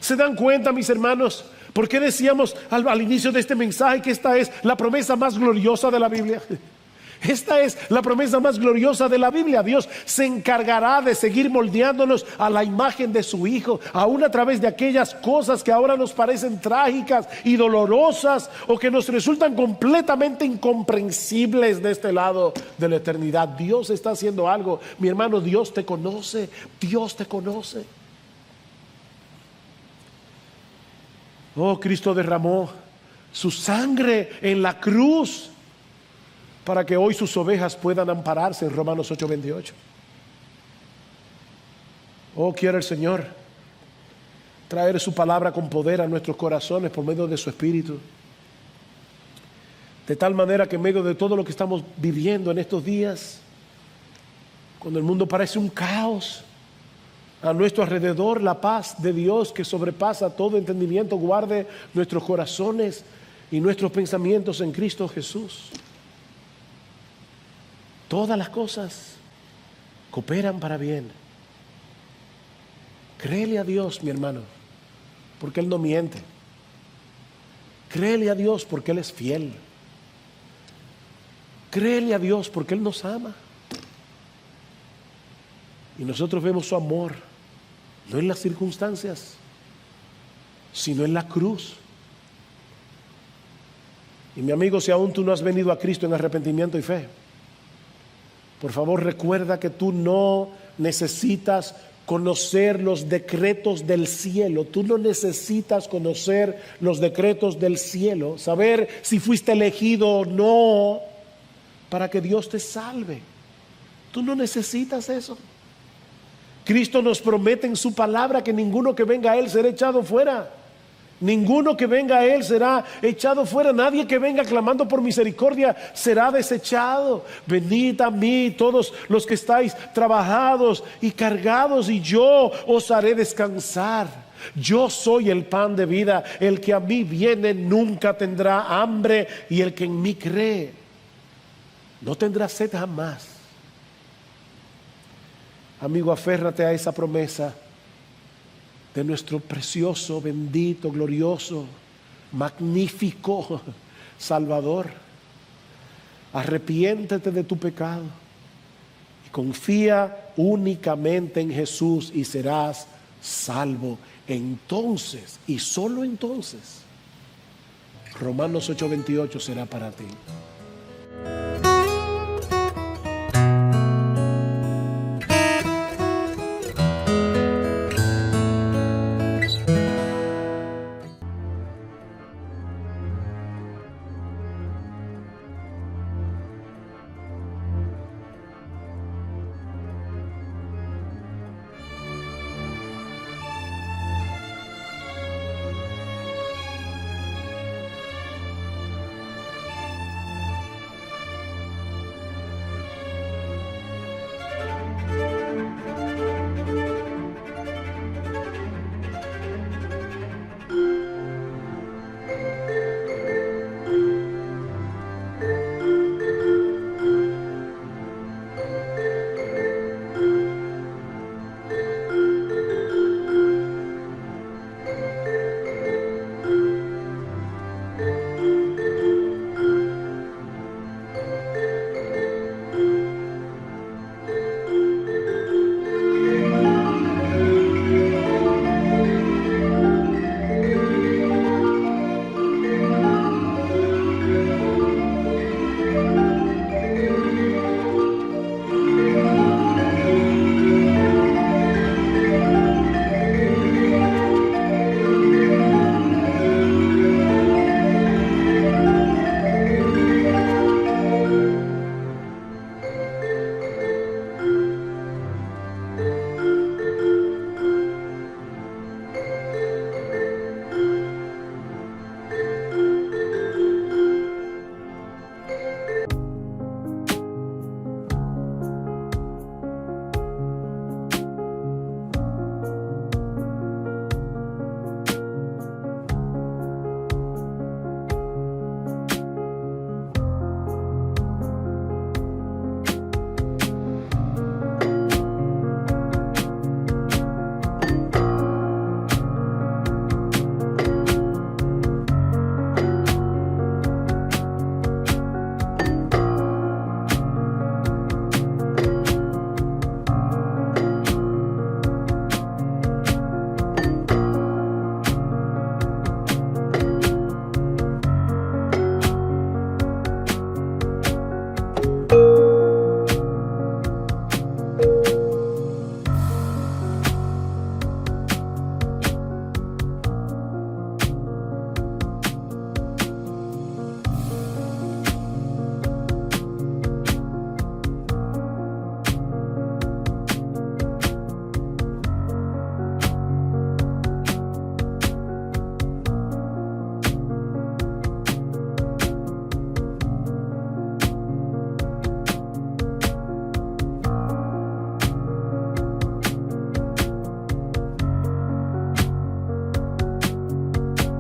Speaker 1: ¿Se dan cuenta, mis hermanos? ¿Por qué decíamos al inicio de este mensaje que esta es la promesa más gloriosa de la Biblia? Esta es la promesa más gloriosa de la Biblia. Dios se encargará de seguir moldeándonos a la imagen de su Hijo, aún a través de aquellas cosas que ahora nos parecen trágicas y dolorosas, o que nos resultan completamente incomprensibles de este lado de la eternidad. Dios está haciendo algo. Mi hermano, Dios te conoce. Dios te conoce. Oh, Cristo derramó su sangre en la cruz para que hoy sus ovejas puedan ampararse en Romanos 8:28. Oh, quiere el Señor traer su palabra con poder a nuestros corazones por medio de su Espíritu, de tal manera que en medio de todo lo que estamos viviendo en estos días, cuando el mundo parece un caos, a nuestro alrededor la paz de Dios que sobrepasa todo entendimiento guarde nuestros corazones y nuestros pensamientos en Cristo Jesús. Todas las cosas cooperan para bien. Créele a Dios, mi hermano, porque Él no miente. Créele a Dios porque Él es fiel. Créele a Dios porque Él nos ama. Y nosotros vemos su amor no en las circunstancias, sino en la cruz. Y mi amigo, si aún tú no has venido a Cristo en arrepentimiento y fe, por favor recuerda que tú no necesitas conocer los decretos del cielo. Tú no necesitas conocer los decretos del cielo, saber si fuiste elegido o no para que Dios te salve. Tú no necesitas eso. Cristo nos promete en su palabra que ninguno que venga a Él será echado fuera. Ninguno que venga a Él será echado fuera. Nadie que venga clamando por misericordia será desechado. Venid a mí todos los que estáis trabajados y cargados, y yo os haré descansar. Yo soy el pan de vida. El que a mí viene nunca tendrá hambre, y el que en mí cree no tendrá sed jamás. Amigo, aférrate a esa promesa de nuestro precioso, bendito, glorioso, magnífico Salvador. Arrepiéntete de tu pecado y confía únicamente en Jesús y serás salvo. Entonces, y solo entonces, Romanos 8:28 será para ti.